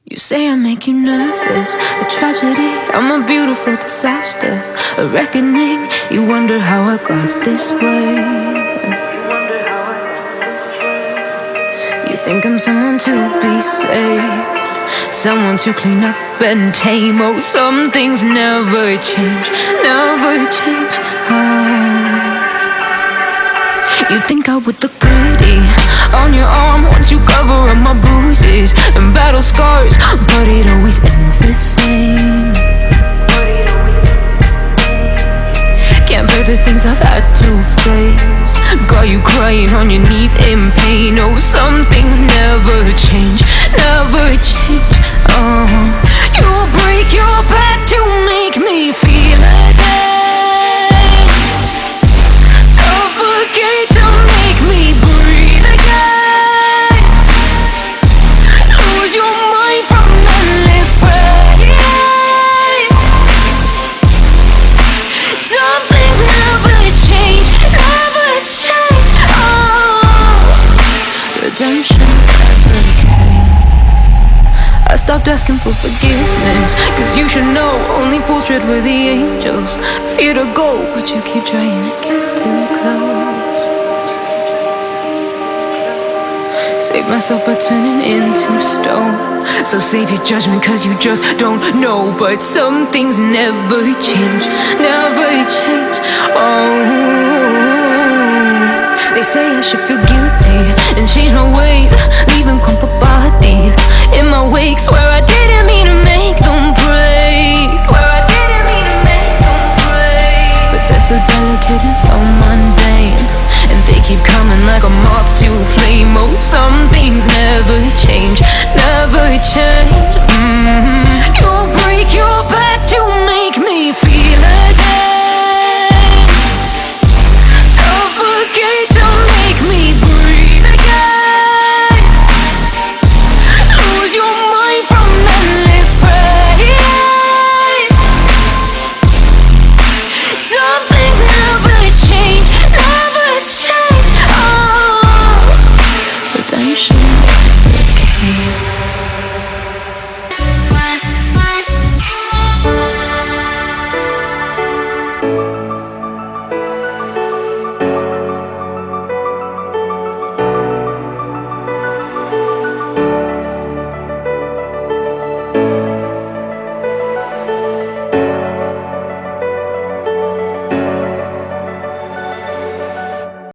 You say I make you nervous, a tragedy, I'm a beautiful disaster, a reckoning. You wonder how I got this way. You think I'm someone to be saved, someone to clean up and tame. Oh, some things never change, never change. Oh. You think I would look pretty on your arm once you cover up my bruises and battle scars, but it always ends the same. Can't bear the things I've had to face, got you crying on your knees in pain. Oh, some things never change, never change. Oh, you break your back to make me feel again, suffocate to make me breathe again, lose your mind from endless pain. Some things never change, never change. Oh, redemption never came. I stopped asking for forgiveness, cause you should know only fools tread where the angels fear to go, but you keep trying to get too close. Save myself by turning into stone, so save your judgment cause you just don't know. But some things never change, never change. Oh, they say I should feel guilty and change my ways, leaving crumpled bodies in